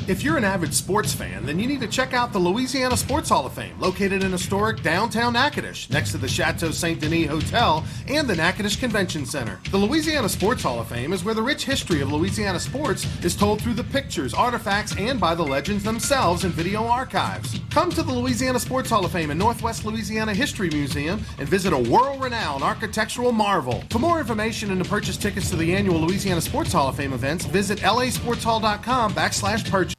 If you're an avid sports fan, then you need to check out the Louisiana Sports Hall of Fame, located in historic downtown Natchitoches, next to the Chateau Saint Denis Hotel and the Natchitoches Convention Center. The Louisiana Sports Hall of Fame is where the rich history of Louisiana sports is told through the pictures, artifacts, and by the legends themselves in video archives. Come to the Louisiana Sports Hall of Fame and Northwest Louisiana History Museum and visit a world-renowned architectural marvel. For more information and to purchase tickets to the annual Louisiana Sports Hall of Fame events, visit lasportshall.com/purchase.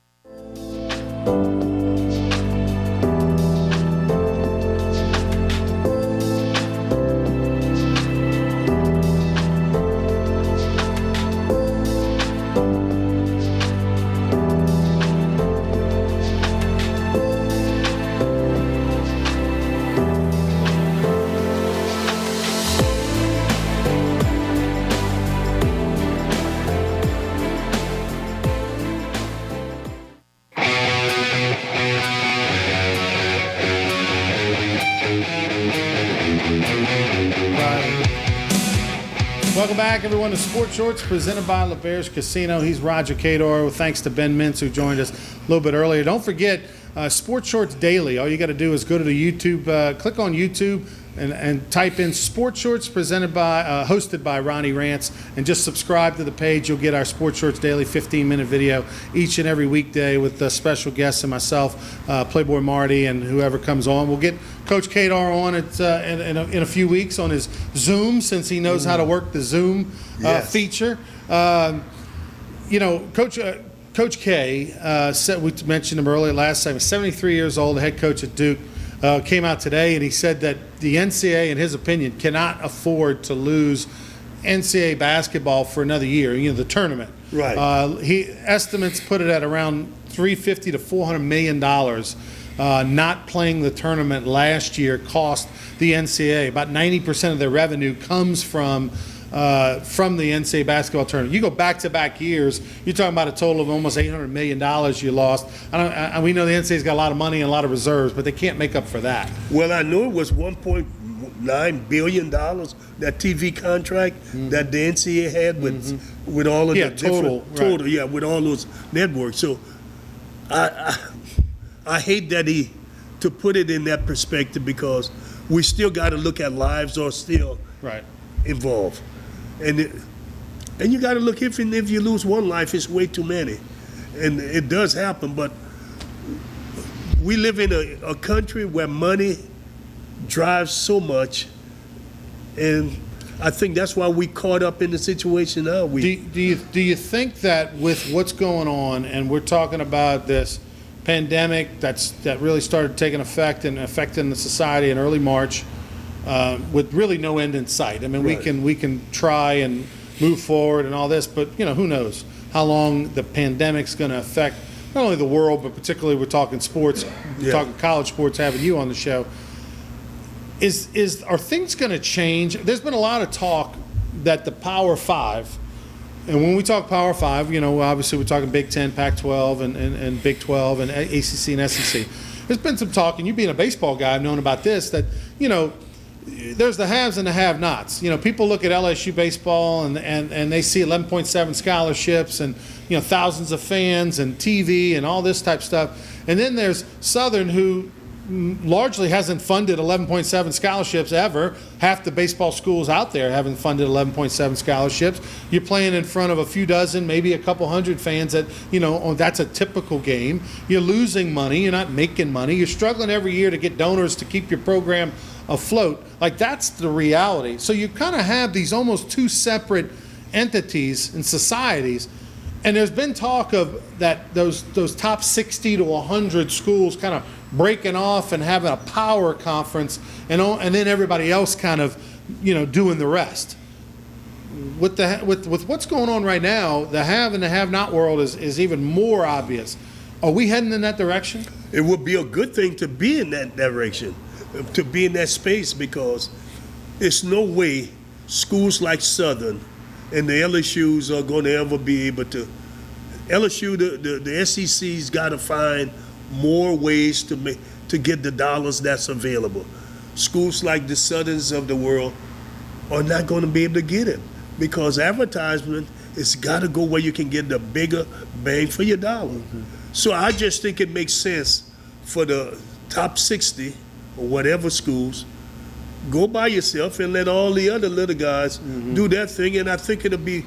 back, everyone, to Sports Shorts presented by LeBears Casino. He's Roger Cador. Thanks to Ben Mintz, who joined us a little bit earlier. Don't forget, Sports Shorts Daily. All you got to do is go to the YouTube, click on YouTube, and type in Sports Shorts presented by, hosted by Ronnie Rance, and just subscribe to the page. You'll get our Sports Shorts Daily 15-minute video each and every weekday with special guests and myself, Playboy Marty, and whoever comes on. We'll get Coach Kadar on in a few weeks on his Zoom, since he knows how to work the Zoom feature. Coach K, we mentioned him earlier last time, 73 years old, the head coach at Duke. Came out today and he said that the NCAA, in his opinion, cannot afford to lose NCAA basketball for another year, the tournament. Right. Estimates put it at around $350 to $400 million. Not playing the tournament last year cost the NCAA. About 90% of their revenue comes from the NCAA basketball tournament. You go back-to-back years, you're talking about a total of almost $800 million you lost. We know the NCAA's got a lot of money and a lot of reserves, but they can't make up for that. Well, I know it was $1.9 billion, that TV contract that the NCAA had with all of the total, different, with all those networks. So I hate that to put it in that perspective, because we still got to look at lives are still involved. And you got to look, if you lose one life, it's way too many. And it does happen, but we live in a country where money drives so much, and I think that's why we caught up in the situation now. Do you think that with what's going on, and we're talking about this pandemic that really started taking effect and affecting the society in early March, with really no end in sight? I mean, we can try and move forward and all this, but who knows how long the pandemic's going to affect not only the world, but particularly we're talking sports, we're talking college sports, having you on the show. Are things going to change? There's been a lot of talk that the Power Five, and when we talk Power Five, obviously we're talking Big Ten, Pac-12, and Big 12, and ACC and SEC. There's been some talk, and you being a baseball guy, I've known about this, that there's the haves and the have-nots. People look at LSU baseball and they see 11.7 scholarships and thousands of fans and TV and all this type stuff. And then there's Southern, who largely hasn't funded 11.7 scholarships ever. Half the baseball schools out there haven't funded 11.7 scholarships. You're playing in front of a few dozen, maybe a couple hundred fans that, that's a typical game. You're losing money. You're not making money. You're struggling every year to get donors to keep your program afloat. Like, that's the reality. So you kind of have these almost two separate entities and societies. And there's been talk of that those top 60 to 100 schools kind of breaking off and having a power conference, and then everybody else kind of doing the rest. With what's going on right now, the have and the have not world is even more obvious. Are we heading in that direction? It would be a good thing to be in that direction, to be in that space, because it's no way schools like Southern and the LSUs are going to ever be able to. LSU, the SEC's got to find more ways to get the dollars that's available. Schools like the Southerns of the world are not going to be able to get it, because advertisement has got to go where you can get the bigger bang for your dollar. So I just think it makes sense for the top 60 or whatever schools, go by yourself and let all the other little guys do their thing, and I think it'll be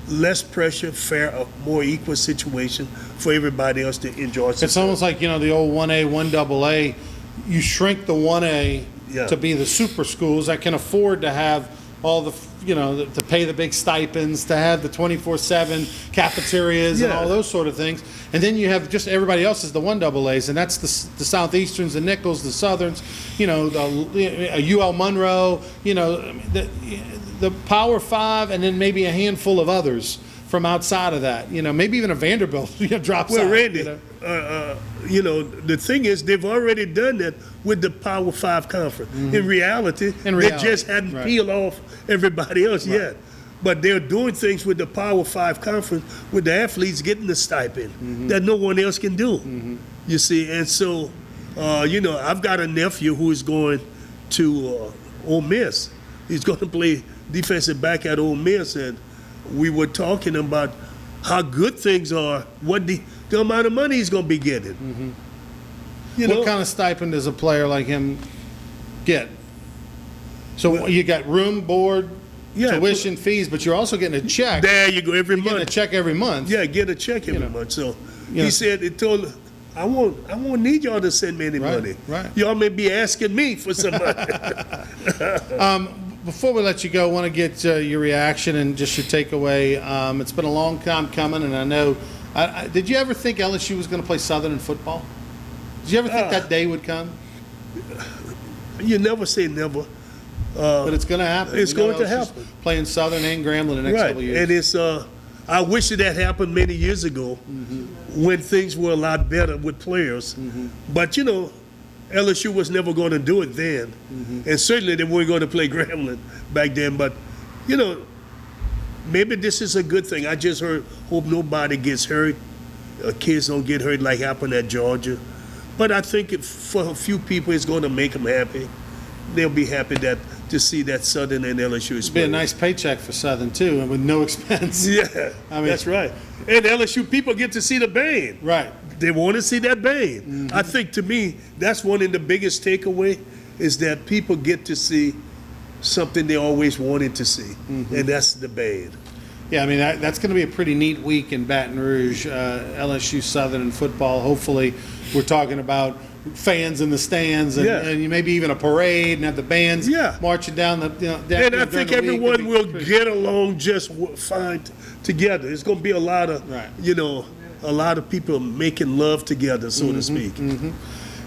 less pressure, fair, a more equal situation for everybody else to enjoy. It's almost like, the old 1A, 1AA. You shrink the 1A to be the super schools that can afford to have all the, to pay the big stipends, to have the 24/7 cafeterias and all those sort of things. And then you have just everybody else is the 1AAs, and that's the Southeasterns, the Nichols, the Southerns, the UL Monroe, the Power Five, and then maybe a handful of others from outside of that. Maybe even a Vanderbilt drops out. Well, Randy, the thing is, they've already done that with the Power Five conference. In reality, they just hadn't peeled off everybody else yet. But they're doing things with the Power Five conference with the athletes getting the stipend that no one else can do. You see, and so, I've got a nephew who is going to Ole Miss. He's going to play defensive back at Ole Miss, and we were talking about how good things are, what the amount of money he's going to be getting. You know, What kind of stipend does a player like him get? So you got room, board, Yeah, tuition, fees, but you're also getting a check. there you go every You're getting a month. check every month. Yeah, get a check every know. month. So You know. he said, it told, I won't need y'all to send me any Right, money. right. Y'all may be asking me for some money. Before we let you go, I want to get your reaction and just your takeaway. It's been a long time coming, and I know. Did you ever think LSU was going to play Southern in football? Did you ever think that day would come? You never say never. But it's going to happen. It's We know going to LSU's happen. Playing Southern and Grambling the next Right, couple of years. and it's I wish that happened many years ago when things were a lot better with players. But you know, LSU was never going to do it then, and certainly they weren't going to play Grambling back then. But you know, maybe this is a good thing. I just hope nobody gets hurt, kids don't get hurt like happened at Georgia. But I think for a few people, it's going to make them happy. They'll be happy to see that Southern and LSU is It'd be a playing. nice paycheck for Southern too, and with no expense. Yeah, I mean- that's right. And LSU people get to see the band. Right. They want to see that band. I think, to me, that's one of the biggest takeaway is that people get to see something they always wanted to see, and that's the band. Yeah, I mean, that's going to be a pretty neat week in Baton Rouge, LSU Southern and football. Hopefully, we're talking about fans in the stands and, Yeah. and maybe even a parade and have the bands Yeah. marching down the, down And I during think the week. everyone It'd be will pretty- get along just fine together. It's going to be a lot of, Right. a lot of people making love together, so to speak.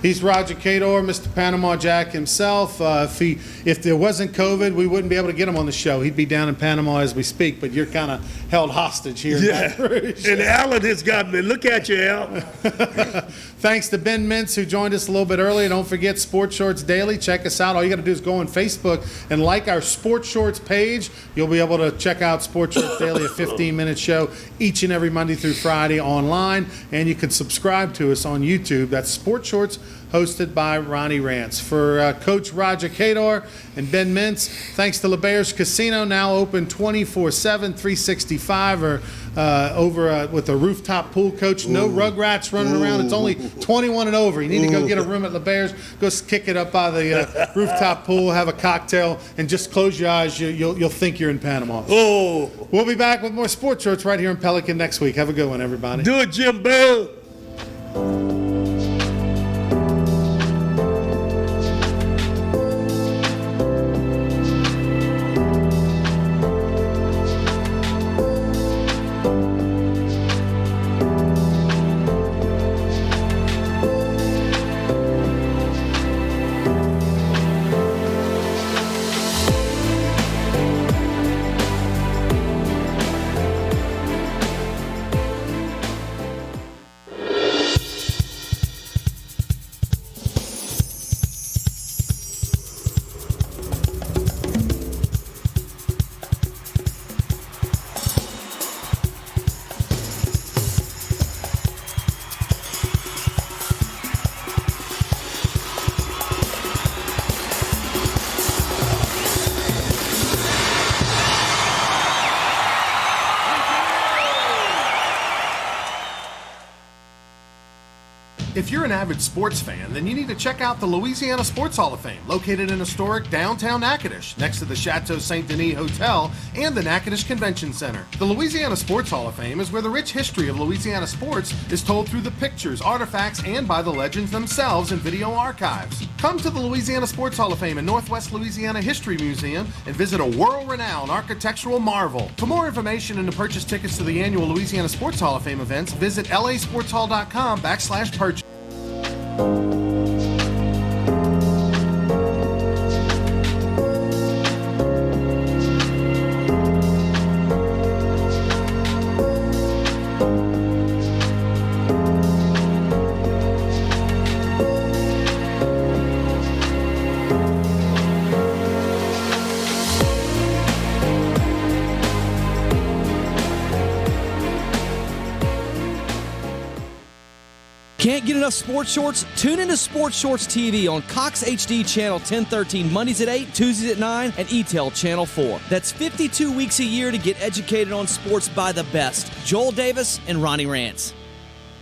He's Roger Cador, Mr. Panama Jack himself. If there wasn't COVID, we wouldn't be able to get him on the show. He'd be down in Panama as we speak, but you're kind of held hostage here in Baton Rouge. And Alan has got me. Look at you, Al. Thanks to Ben Mintz, who joined us a little bit earlier. Don't forget Sports Shorts Daily. Check us out. All you got to do is go on Facebook and like our Sports Shorts page. You'll be able to check out Sports Shorts Daily, a 15-minute show each and every Monday through Friday online. And you can subscribe to us on YouTube. That's Sports Shorts, hosted by Ronnie Rance. For Coach Roger Cador and Ben Mintz, thanks to LeBear's Casino, now open 24/7, 365, or over with a rooftop pool, Coach. No rugrats running around. It's only 21 and over. You need to go get a room at LeBear's. Go kick it up by the rooftop pool, have a cocktail, and just close your eyes. You'll think you're in Panama. Oh, We'll be back with more Sports Shorts right here in Pelican next week. Have a good one, everybody. do it, Jimbo. If you're an avid sports fan, then you need to check out the Louisiana Sports Hall of Fame, located in historic downtown Natchitoches, next to the Chateau Saint Denis Hotel and the Natchitoches Convention Center. The Louisiana Sports Hall of Fame is where the rich history of Louisiana sports is told through the pictures, artifacts, and by the legends themselves in video archives. Come to the Louisiana Sports Hall of Fame and Northwest Louisiana History Museum and visit a world-renowned architectural marvel. For more information and to purchase tickets to the annual Louisiana Sports Hall of Fame events, visit lasportshall.com/purchase. Can't get enough sports shorts? Tune into Sports Shorts TV on Cox HD Channel 1013 Mondays at 8, Tuesdays at 9, and ETEL Channel 4. That's 52 weeks a year to get educated on sports by the best. Joel Davis and Ronnie Rance.